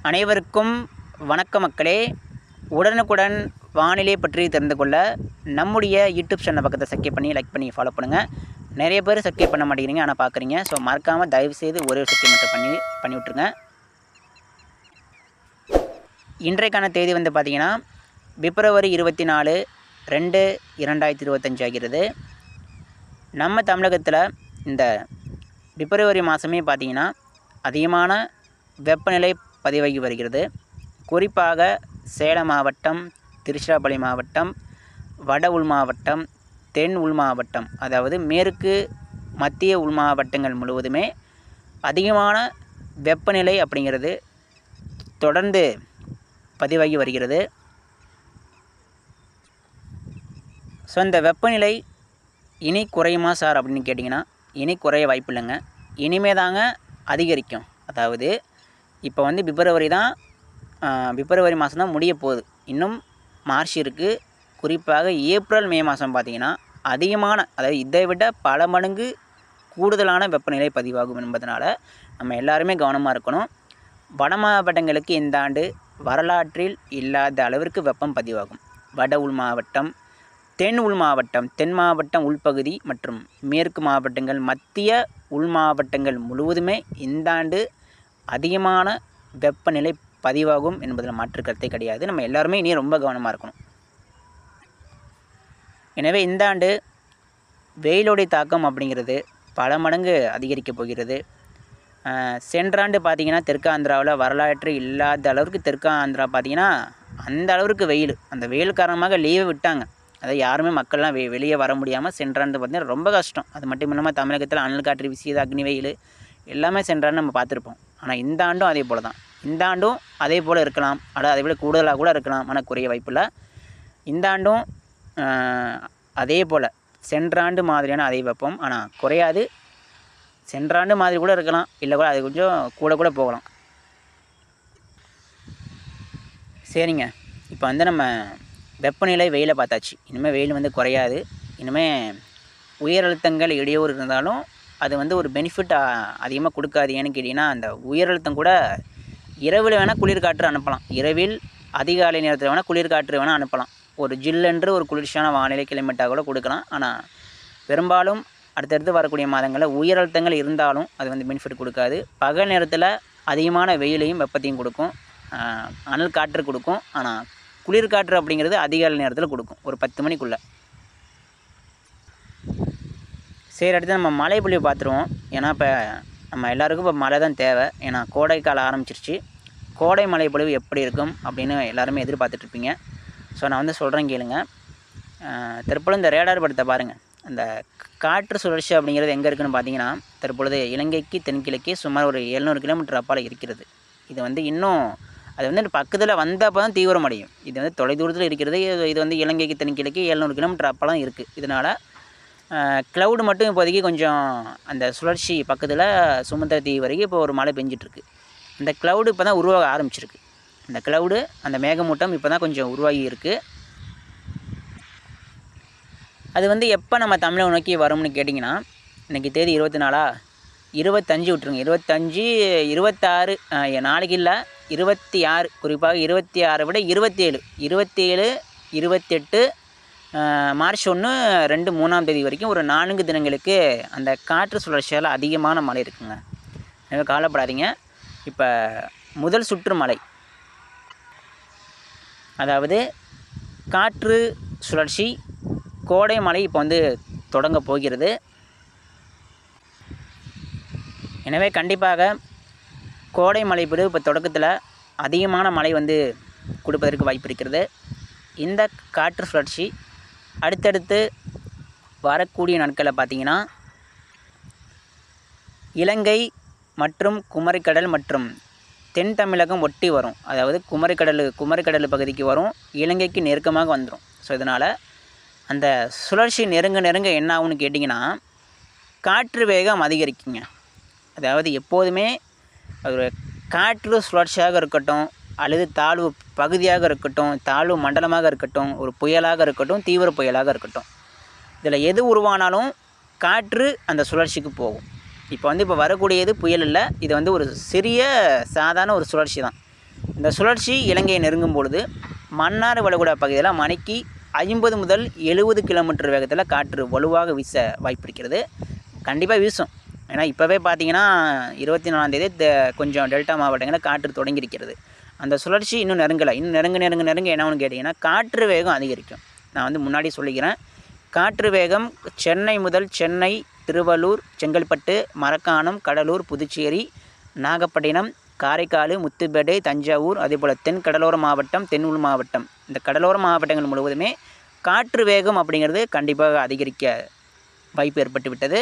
அனைவருக்கும் வணக்க மக்களே. உடனுக்குடன் வானிலை பற்றி தெரிந்து கொள்ள நம்முடைய யூடியூப் சேனல் பக்கத்தை சப்ஸ்கிரைப் பண்ணி லைக் பண்ணி ஃபாலோ பண்ணுங்கள். நிறைய பேர் சப்ஸ்கிரைப் பண்ண மாட்டேங்கிறீங்க, ஆனால் பார்க்குறீங்க. ஸோ மறக்காமல் தயவுசெய்து ஒரே ஒரு சப்ஸ்கிரைப் மட்டும் பண்ணி விட்ருங்க. இன்றைக்கான தேதி வந்து பார்த்திங்கன்னா பிப்ரவரி 24, 2, 2025 ஆகிறது. நம்ம தமிழகத்தில் இந்த பிப்ரவரி மாதமே பார்த்திங்கன்னா அதிகமான வெப்பநிலை பதிவாகி வருகிறது. குறிப்பாக சேலம் மாவட்டம், திருச்சிராப்பள்ளி மாவட்டம், வட உள் மாவட்டம், தென் உள் மாவட்டம், அதாவது மேற்கு மத்திய உள் மாவட்டங்கள் முழுவதுமே அதிகமான வெப்பநிலை அப்படிங்கிறது தொடர்ந்து பதிவாகி வருகிறது. ஸோ இந்த வெப்பநிலை இனி குறையுமா சார் அப்படின்னு கேட்டிங்கன்னா, இனி குறைய வாய்ப்பு இல்லைங்க. இனிமே தாங்க அதிகரிக்கும். அதாவது இப்போ வந்து பிப்ரவரி மாதம் தான் முடிய போகுது. இன்னும் மார்ச் இருக்குது. குறிப்பாக ஏப்ரல் மே மாதம் பார்த்திங்கன்னா அதிகமான, அதாவது இதை விட பல மடங்கு கூடுதலான வெப்பநிலை பதிவாகும் என்பதனால நம்ம எல்லாருமே கவனமாக இருக்கணும். வட மாவட்டங்களுக்கு இந்த ஆண்டு வரலாற்றில் இல்லாத அளவிற்கு வெப்பம் பதிவாகும். வட உள் மாவட்டம், தென் உள் மாவட்டம், தென் மாவட்டம் உள்பகுதி மற்றும் மேற்கு மாவட்டங்கள், மத்திய உள் மாவட்டங்கள் முழுவதுமே இந்த ஆண்டு அதிகமான வெப்பநிலை பதிவாகும் என்பதில் மாற்று கருத்தே கிடையாது. நம்ம எல்லாருமே இனி ரொம்ப கவனமாக இருக்கணும். எனவே இந்த ஆண்டு வெயிலுடைய தாக்கம் அப்படிங்கிறது பல மடங்கு அதிகரிக்கப் போகிறது. சென்ற ஆண்டு பார்த்திங்கன்னா தெற்கு ஆந்திராவில் வரலாற்று இல்லாத அளவுக்கு தெற்கு ஆந்திரா பார்த்திங்கன்னா அந்த அளவுக்கு வெயில், அந்த வெயில் காரணமாக லீவை விட்டாங்க. அதாவது யாருமே மக்கள்லாம் வெளியே வர முடியாமல் சென்ற ஆண்டு பார்த்திங்கன்னா ரொம்ப கஷ்டம். அது மட்டும் இல்லாமல் தமிழகத்தில் அனல் காற்று வீசியது, அக்னி வெயில் எல்லாமே சென்ற ஆண்டு நம்ம பார்த்துருப்போம். ஆனால் இந்த ஆண்டும் அதே போல் தான். இந்த ஆண்டும் அதே போல் இருக்கலாம், அதை விட கூடுதலாக கூட இருக்கலாம், ஆனால் குறைய வாய்ப்பில்லை. இந்த ஆண்டும் அதே போல் சென்ற ஆண்டு மாதிரியான அதே வெப்பம், ஆனால் குறையாது. சென்ற ஆண்டு மாதிரி கூட இருக்கலாம், இல்லை கூட அது கொஞ்சம் கூட போகலாம். சரிங்க, இப்போ வந்து நம்ம வெப்பநிலை வெயிலை பார்த்தாச்சு. இனிமேல் வெயில் வந்து குறையாது. இனிமேல் உயர் அழுத்தங்கள் இடையூறு இருந்தாலும் அது வந்து ஒரு பெனிஃபிட் அதிகமாக கொடுக்காது. ஏன்னு கேட்டிங்கன்னா, அந்த உயரழுத்தம் கூட இரவில் வேணால் குளிர் காற்று அனுப்பலாம். இரவில் அதிகாலை நேரத்தில் வேணால் குளிர் காற்று வேணால் அனுப்பலாம். ஒரு ஜில்லென்று ஒரு குளிர்ச்சியான வானிலை கிளைமேட்டாக கூட கொடுக்கலாம். ஆனால் பெரும்பாலும் அடுத்தடுத்து வரக்கூடிய மாதங்களில் உயரழுத்தங்கள் இருந்தாலும் அது வந்து பெனிஃபிட் கொடுக்காது. பகல் நேரத்தில் அதிகமான வெயிலையும் வெப்பத்தையும் கொடுக்கும், அனல் காற்று கொடுக்கும். ஆனால் குளிர் காற்று அப்படிங்கிறது அதிகாலை நேரத்தில் கொடுக்கும், ஒரு 10 மணிக்குள்ளே. சரி, அடுத்து நம்ம மழை பொழிவு பார்த்துருவோம். ஏன்னா இப்போ நம்ம எல்லாேருக்கும் இப்போ மழை தான் தேவை. ஏன்னா கோடை காலம் ஆரம்பிச்சிருச்சு. கோடை மழை பொழிவு எப்படி இருக்கும் அப்படின்னு எல்லாருமே எதிர்பார்த்துட்ருப்பீங்க. ஸோ நான் வந்து சொல்கிறேன் கேளுங்க. தற்பொழுது இந்த ரேடார் படத்தை பாருங்கள். அந்த காற்று சுழற்சி அப்படிங்கிறது எங்கே இருக்குதுன்னு பார்த்தீங்கன்னா, தற்பொழுது இலங்கைக்கு தென்கிழக்கே சுமார் ஒரு 700 கிலோமீட்டர் அப்பால் இருக்கிறது. இது வந்து இன்னும் அது வந்து பக்கத்தில் வந்தப்போ தான் தீவிரமடையும். இது வந்து தொலைதூரத்தில் இருக்கிறது. இது வந்து இலங்கைக்கு தென்கிழக்கே 700 கிலோமீட்டர் அப்போலாம் இருக்குது. இதனால் க்ளவுடு மட்டும் இப்போதைக்கு கொஞ்சம் அந்த சுழற்சி பக்கத்தில் சுமத்ரா தீவு வரைக்கும் இப்போ ஒரு மழை பெஞ்சிட்ருக்கு. இந்த க்ளவுடு இப்போ தான் உருவாக ஆரம்பிச்சிருக்கு. அந்த க்ளவுடு, அந்த மேகமூட்டம் இப்போ தான் கொஞ்சம் உருவாகி இருக்குது. அது வந்து எப்போ நம்ம தமிழை நோக்கி வரும்னு கேட்டிங்கன்னா, இன்றைக்கி தேதி 24, 25 விட்டுருங்க. 25, 26 நாளைக்கு இல்லை, 26, குறிப்பாக 26 விட 27, 28 மார்ச் 1, 2, 3ஆம் தேதி வரைக்கும் ஒரு 4 தினங்களுக்கு அந்த காற்று சுழற்சியால் அதிகமான மழை இருக்குங்க. எனவே கவலைப்படாதீங்க. இப்போ முதல் சுற்று மழை, அதாவது காற்று சுழற்சி கோடை மழை இப்போ வந்து தொடங்க போகிறது. எனவே கண்டிப்பாக கோடை மழை பொழிவு இப்போ தொடக்கத்தில் அதிகமான மழை வந்து கொடுப்பதற்கு வாய்ப்பு இருக்கிறது. இந்த காற்று சுழற்சி அடுத்தடுத்து வரக்கூடிய நாட்களில் பார்த்திங்கன்னா இலங்கை மற்றும் குமரிக்கடல் மற்றும் தென் தமிழகம் ஒட்டி வரும். அதாவது குமரிக்கடல் பகுதிக்கு வரும், இலங்கைக்கு நெருக்கமாக வந்துடும். ஸோ இதனால் அந்த சுழற்சி நெருங்க என்ன ஆகும்னு கேட்டிங்கன்னா, காற்று வேகம் அதிகரிக்குங்க. அதாவது எப்போதுமே ஒரு காற்று சுழற்சியாக இருக்கட்டும், அல்லது தாழ்வு பகுதியாக இருக்கட்டும், தாழ்வு மண்டலமாக இருக்கட்டும், ஒரு புயலாக இருக்கட்டும், தீவிர புயலாக இருக்கட்டும், இதில் எது உருவானாலும் காற்று அந்த சுழற்சிக்கு போகும். இப்போ வரக்கூடியது புயல் இல்லை, இது வந்து ஒரு சிறிய சாதாரண ஒரு சுழற்சி தான். இந்த சுழற்சி இலங்கையை நெருங்கும் பொழுது மன்னார் வளைகுடா பகுதியில் மணிக்கு 50 முதல் 70 கிலோமீட்டர் வேகத்தில் காற்று வலுவாக வீச வாய்ப்பு இருக்கிறது. கண்டிப்பாக வீசும். ஏன்னா இப்போவே பார்த்தீங்கன்னா 24ஆம் தேதி கொஞ்சம் டெல்டா மாவட்டங்களில் காற்று தொடங்கியிருக்கிறது. அந்த சுழற்சி இன்னும் நெருங்கலை. இன்னும் நெருங்க என்னன்னு கேட்டிங்கன்னா காற்று வேகம் அதிகரிக்கும். நான் வந்து முன்னாடி சொல்லிக்கிறேன். காற்று வேகம் சென்னை முதல் சென்னை, திருவள்ளூர், செங்கல்பட்டு, மரக்காணம், கடலூர், புதுச்சேரி, நாகப்பட்டினம், காரைக்கால், முத்துப்பேட்டை, தஞ்சாவூர், அதேபோல் தென் கடலோர மாவட்டம், தென் உள் மாவட்டம், இந்த கடலோர மாவட்டங்கள் முழுவதுமே காற்று வேகம் அப்படிங்கிறது கண்டிப்பாக அதிகரிக்க வாய்ப்பு ஏற்பட்டு விட்டது.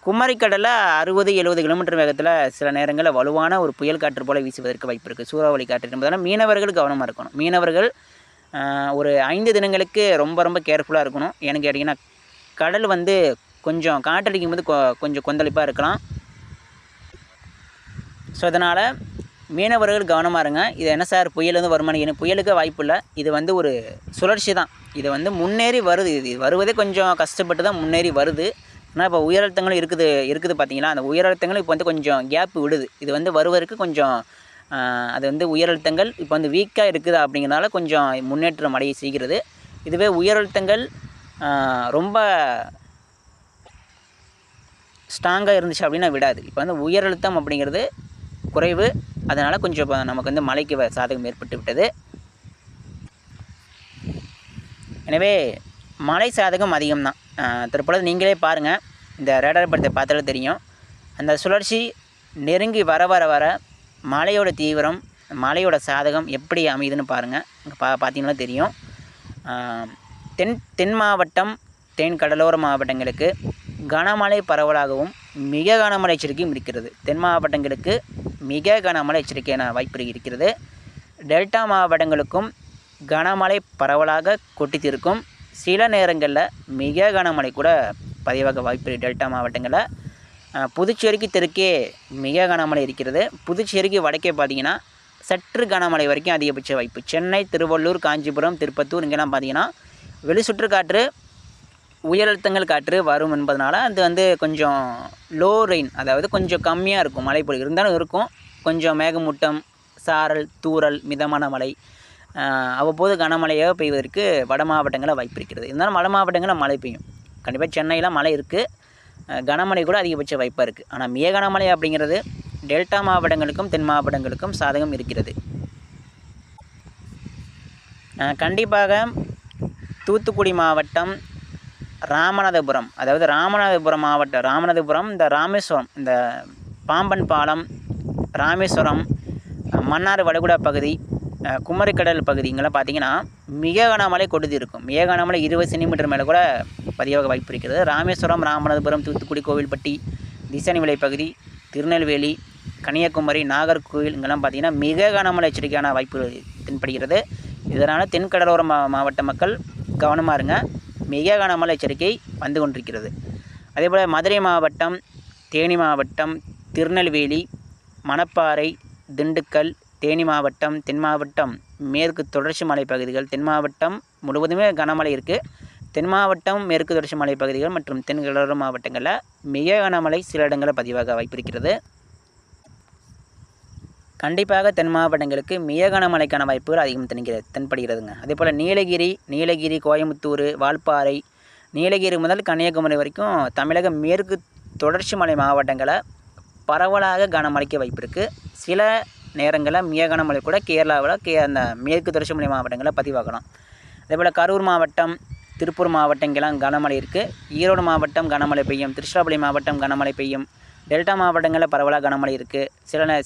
குமரிக்கடலில் 60-70 கிலோமீட்டர் வேகத்தில் சில நேரங்களில் வலுவான ஒரு புயல் காற்று போல் வீசுவதற்கு வாய்ப்பு இருக்குது. சூறாவளி காற்று என்பதால் மீனவர்கள் கவனமாக இருக்கணும். மீனவர்கள் ஒரு 5 தினங்களுக்கு ரொம்ப கேர்ஃபுல்லாக இருக்கணும். ஏன்னு கேட்டிங்கன்னா கடல் வந்து கொஞ்சம் காற்றடிக்கும் போது கொஞ்சம் கொந்தளிப்பாக இருக்கலாம். ஸோ அதனால் மீனவர்கள் கவனமாக இருங்க. இது என்ன சார் புயல் வந்து வருமானம்? புயலுக்கு வாய்ப்பு இல்லை. இது வந்து ஒரு சுழற்சி தான். இது வந்து முன்னேறி வருது. இது வருவதே கொஞ்சம் கஷ்டப்பட்டு தான் முன்னேறி வருது. ஆனால் இப்போ உயரழுத்தங்களும் இருக்குது பார்த்தீங்களா? அந்த உயரழுத்தங்களும் இப்போ வந்து கொஞ்சம் கேப்பு விடுது. இது வந்து வருவதற்கு கொஞ்சம் அது வந்து உயரழுத்தங்கள் இப்போ வந்து வீக்காக இருக்குது அப்படிங்கிறனால கொஞ்சம் முன்னேற்றம் அடைய செய்கிறது. இதுவே உயரழுத்தங்கள் ரொம்ப ஸ்ட்ராங்காக இருந்துச்சு அப்படின்னா விடாது. இப்போ வந்து உயரழுத்தம் அப்படிங்கிறது குறைவு. அதனால் கொஞ்சம் இப்போ நமக்கு வந்து மழைக்கு சாதகம் ஏற்பட்டு விட்டது. எனவே மழை சாதகம் அதிகம்தான். தற்பொழுது நீங்களே பாருங்கள், இந்த ரேடார் படத்தை பார்த்தாலே தெரியும். அந்த சுழற்சி நெருங்கி வர மழையோட தீவிரம், மழையோட சாதகம் எப்படி அமையுதுன்னு பாருங்கள். பார்த்தீங்கன்னா தெரியும். தென் மாவட்டம், தென் கடலோர மாவட்டங்களுக்கு கனமழை பரவலாகவும் மிக கனமழை எச்சரிக்கையும் இருக்கிறது. தென் மாவட்டங்களுக்கு மிக கனமழை எச்சரிக்கையான வாய்ப்பு இருக்கிறது. டெல்டா மாவட்டங்களுக்கும் கனமழை பரவலாக கொட்டித்திருக்கும். சில நேரங்களில் மிக கனமழை கூட பதிவாக வாய்ப்பு டெல்டா மாவட்டங்களில். புதுச்சேரிக்கு தெற்கே மிக கனமழை இருக்கிறது. புதுச்சேரிக்கு வடக்கே பார்த்திங்கன்னா சற்று கனமழை வரைக்கும் அதிகபட்ச வாய்ப்பு. சென்னை, திருவள்ளூர், காஞ்சிபுரம், திருப்பத்தூர் இங்கெல்லாம் பார்த்திங்கன்னா வெளிச்சுற்று காற்று, உயரழுத்தங்கள் காற்று வரும் என்பதனால அது வந்து கொஞ்சம் லோ ரெயின், அதாவது கொஞ்சம் கம்மியாக இருக்கும் மழை பொழிவு. இருந்தாலும் இருக்கும் கொஞ்சம் மேகமூட்டம், சாரல், தூறல், மிதமான மழை, அவ்வப்போது கனமழையாக பெய்வதற்கு வட மாவட்டங்களில் வாய்ப்பு இருக்கிறது. இருந்தாலும் வட மாவட்டங்களில் மழை பெய்யும். கண்டிப்பாக சென்னையில் மழை இருக்குது. கனமழை கூட அதிகபட்ச வாய்ப்பாக இருக்குது. ஆனால் மிக கனமழை அப்படிங்கிறது டெல்டா மாவட்டங்களுக்கும் தென் மாவட்டங்களுக்கும் சாதகம் இருக்கிறது. கண்டிப்பாக தூத்துக்குடி மாவட்டம், ராமநாதபுரம், அதாவது ராமநாதபுரம் மாவட்டம், ராமநாதபுரம், இந்த ராமேஸ்வரம், இந்த பாம்பன் பாலம், ராமேஸ்வரம், மன்னார் வளைகுடா பகுதி, குமரிக்கடல் பகுதி இங்கெல்லாம் பார்த்திங்கன்னா மிக கனமழை கொடுத்து இருக்கும். மிக கனமழை 20 சென்டிமீட்டர் மேலே கூட பதிவாக வாய்ப்பு இருக்கிறது. ராமேஸ்வரம், ராமநாதபுரம், தூத்துக்குடி, கோவில்பட்டி, திசைநிலை பகுதி, திருநெல்வேலி, கன்னியாகுமரி, நாகர்கோவில் இங்கெல்லாம் பார்த்திங்கன்னா மிக கனமழை எச்சரிக்கையான வாய்ப்பு தென்படுகிறது. இதனால் தென்கடலோர மாவட்ட மக்கள் கவனமாக இருங்க. மிக கனமழை எச்சரிக்கை வந்து கொண்டிருக்கிறது. அதேபோல் மதுரை மாவட்டம், தேனி மாவட்டம், திருநெல்வேலி, மணப்பாறை, திண்டுக்கல், தேனி மாவட்டம், தென் மாவட்டம், மேற்கு தொடர்ச்சி மலைப்பகுதிகள், தென் மாவட்டம் முழுவதுமே கனமழை இருக்குது. தென் மாவட்டம், மேற்கு தொடர்ச்சி மலைப்பகுதிகள் மற்றும் தென் கடலோர மாவட்டங்களில் மிக கனமழை சில இடங்களில் பதிவாக வாய்ப்பு இருக்கிறது. கண்டிப்பாக தென் மாவட்டங்களுக்கு மிக கனமழைக்கான வாய்ப்புகள் அதிகம் தென்படுகிறதுங்க. அதேபோல் நீலகிரி, கோயம்புத்தூர், வால்பாறை, நீலகிரி முதல் கன்னியாகுமரி வரைக்கும் தமிழக மேற்கு தொடர்ச்சி மலை மாவட்டங்களை பரவலாக கனமழைக்கு வாய்ப்பு இருக்குது. சில நேரங்களில் மிக கனமழை கூட கேரளாவில் அந்த மேற்கு தொடர்ச்சி மலை மாவட்டங்களில் பதிவாகலாம். அதேபோல் கரூர் மாவட்டம், திருப்பூர் மாவட்டம் இங்கெல்லாம் கனமழை இருக்குது. ஈரோடு மாவட்டம் கனமழை பெய்யும். திருச்சிராப்பள்ளி மாவட்டம் கனமழை பெய்யும். டெல்டா மாவட்டங்களில் பரவலாக கனமழை இருக்குது.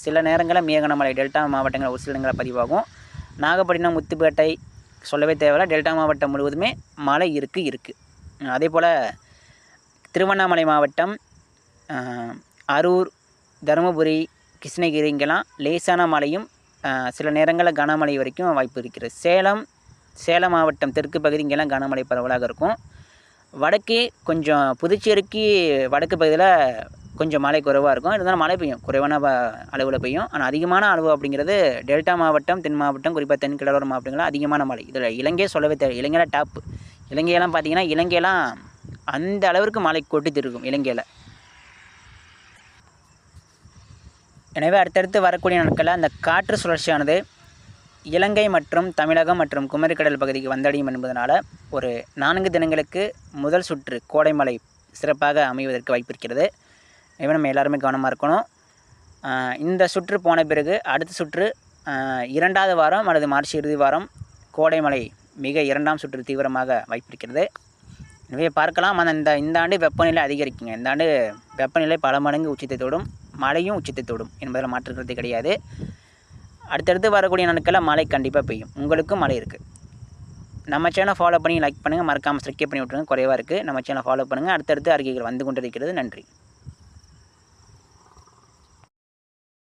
சில நேரங்களில் மிக கனமழை டெல்டா மாவட்டங்களில் ஒரு சில இடங்களில் பதிவாகும். நாகப்பட்டினம், முத்துப்பேட்டை சொல்லவே தேவையில்லை. டெல்டா மாவட்டம் முழுவதுமே மழை இருக்குது. அதேபோல் திருவண்ணாமலை மாவட்டம், அரூர், தருமபுரி, கிருஷ்ணகிரி இங்கெல்லாம் லேசான மழையும் சில நேரங்களில் கனமழை வரைக்கும் வாய்ப்பு இருக்கிறது. சேலம் மாவட்டம் தெற்கு பகுதி இங்கெல்லாம் கனமழை பரவலாக இருக்கும். வடக்கே கொஞ்சம் புதுச்சேரிக்கு வடக்கு பகுதியில் கொஞ்சம் மழை குறைவாக இருக்கும். இருந்தாலும் மழை பெய்யும், குறைவான அளவில் பெய்யும். ஆனால் அதிகமான அளவு அப்படிங்கிறது டெல்டா மாவட்டம், தென் மாவட்டம், குறிப்பாக தென் கடலோர மாவட்டங்களில் அதிகமான மழை. இதில் இலங்கையே சொல்லவே தேவை. இலங்கையில் டாப்பு. இலங்கையெல்லாம் பார்த்திங்கன்னா இலங்கையெல்லாம் அந்த அளவிற்கு மழை கொட்டிட்டு இருக்கும் இலங்கையில். எனவே அடுத்தடுத்து வரக்கூடிய நாட்களில் அந்த காற்று சுழற்சியானது இலங்கை மற்றும் தமிழகம் மற்றும் குமரிக்கடல் பகுதிக்கு வந்தடையும் என்பதனால் ஒரு 4 தினங்களுக்கு முதல் சுற்று கோடைமழை சிறப்பாக அமைவதற்கு வாய்ப்பு இருக்கிறது. எனவே நம்ம எல்லாருமே கவனமாக இருக்கணும். இந்த சுற்று போன பிறகு அடுத்த சுற்று 2வது வாரம் அல்லது மார்ச் இறுதி வாரம் கோடைமழை மிக 2ஆம் சுற்று தீவிரமாக வாய்ப்பு இருக்கிறது. எனவே பார்க்கலாம். ஆனால் இந்த ஆண்டு வெப்பநிலை அதிகரிக்குங்க. இந்த ஆண்டு வெப்பநிலை பல மடங்கு உச்சத்தை தொடும், மழையும் உச்சத்தை தொடும் என்பதில் மாற்றுக்கிறது கிடையாது. அடுத்தடுத்து வரக்கூடிய நாட்களில் மழை கண்டிப்பாக பெய்யும். உங்களுக்கும் மழை இருக்குது. நம்ம சேனலை ஃபாலோ பண்ணி லைக் பண்ணுங்கள், மறக்காமல் சப்ஸ்கிரைப் பண்ணி விட்ருங்க. குறைவாக இருக்குது. நம்ம சேனலை ஃபாலோ பண்ணுங்கள். அடுத்தடுத்து அறிக்கைகள் வந்து கொண்டிருக்கிறது. நன்றி.